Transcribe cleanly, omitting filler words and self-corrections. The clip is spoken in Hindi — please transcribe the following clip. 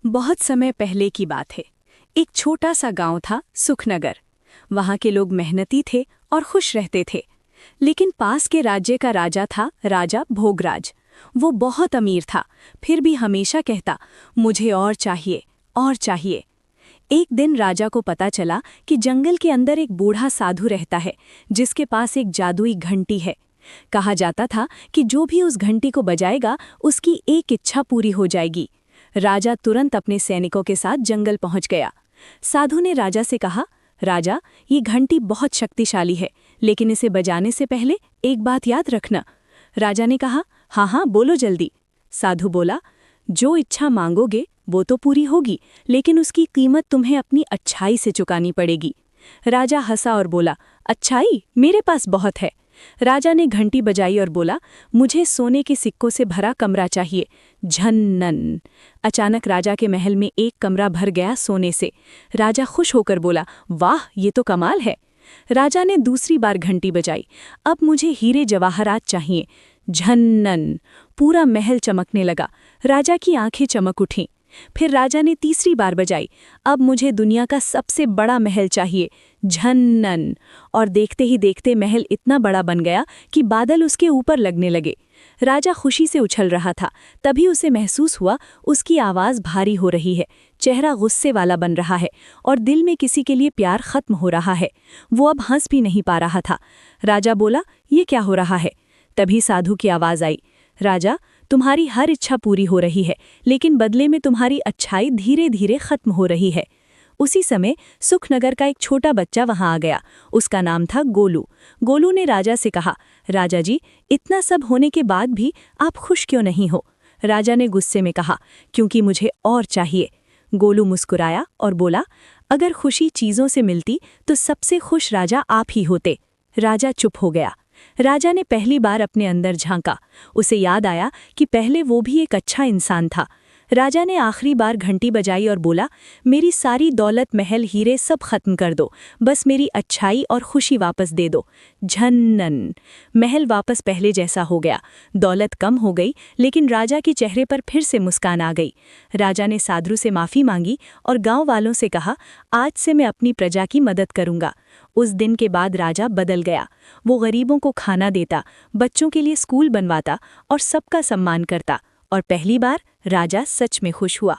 बहुत समय पहले की बात है। एक छोटा सा गांव था, सुखनगर। वहां के लोग मेहनती थे और खुश रहते थे। लेकिन पास के राज्य का राजा था, राजा भोगराज। वो बहुत अमीर था, फिर भी हमेशा कहता, मुझे और चाहिए, और चाहिए। एक दिन राजा को पता चला कि जंगल के अंदर एक बूढ़ा साधु रहता है, जिसके पास एक जादुई घंटी है। कहा जाता था कि जो भी उस घंटी को बजाएगा, उसकी एक इच्छा पूरी हो जाएगी। राजा तुरंत अपने सैनिकों के साथ जंगल पहुंच गया। साधु ने राजा से कहा, राजा, ये घंटी बहुत शक्तिशाली है, लेकिन इसे बजाने से पहले एक बात याद रखना। राजा ने कहा, हाँ हाँ, बोलो जल्दी। साधु बोला, जो इच्छा मांगोगे वो तो पूरी होगी, लेकिन उसकी कीमत तुम्हें अपनी अच्छाई से चुकानी पड़ेगी। राजा हंसा और बोला, अच्छाई मेरे पास बहुत है। राजा ने घंटी बजाई और बोला, मुझे सोने के सिक्कों से भरा कमरा चाहिए। झन्नन। अचानक राजा के महल में एक कमरा भर गया सोने से। राजा खुश होकर बोला, वाह, ये तो कमाल है। राजा ने दूसरी बार घंटी बजाई, अब मुझे हीरे जवाहरात चाहिए। झन्नन। पूरा महल चमकने लगा। राजा की आंखें चमक उठीं। फिर राजा ने तीसरी बार बजाई, अब मुझे दुनिया का सबसे बड़ा महल चाहिए। झन्नन। और देखते ही देखते महल इतना बड़ा बन गया कि बादल उसके ऊपर लगने लगे। राजा खुशी से उछल रहा था, तभी उसे महसूस हुआ उसकी आवाज़ भारी हो रही है, चेहरा गुस्से वाला बन रहा है और दिल में किसी के लिए प्यार खत्म हो रहा है। वो अब हंस भी नहीं पा रहा था। राजा बोला, ये क्या हो रहा है? तभी साधु की आवाज़ आई, राजा, तुम्हारी हर इच्छा पूरी हो रही है, लेकिन बदले में तुम्हारी अच्छाई धीरे धीरे खत्म हो रही है। उसी समय सुखनगर का एक छोटा बच्चा वहां आ गया। उसका नाम था गोलू। गोलू ने राजा से कहा, राजा जी, इतना सब होने के बाद भी आप खुश क्यों नहीं हो? राजा ने गुस्से में कहा, क्योंकि मुझे और चाहिए। गोलू मुस्कुराया और बोला, अगर खुशी चीज़ों से मिलती तो सबसे खुश राजा आप ही होते। राजा चुप हो गया। राजा ने पहली बार अपने अंदर झांका। उसे याद आया कि पहले वो भी एक अच्छा इंसान था। राजा ने आखिरी बार घंटी बजाई और बोला, मेरी सारी दौलत, महल, हीरे सब खत्म कर दो, बस मेरी अच्छाई और खुशी वापस दे दो। झन्नन। महल वापस पहले जैसा हो गया। दौलत कम हो गई, लेकिन राजा के चेहरे पर फिर से मुस्कान आ गई। राजा ने साधु से माफ़ी मांगी और गांव वालों से कहा, आज से मैं अपनी प्रजा की मदद करूंगा। उस दिन के बाद राजा बदल गया। वो गरीबों को खाना देता, बच्चों के लिए स्कूल बनवाता और सबका सम्मान करता। और पहली बार राजा सच में खुश हुआ।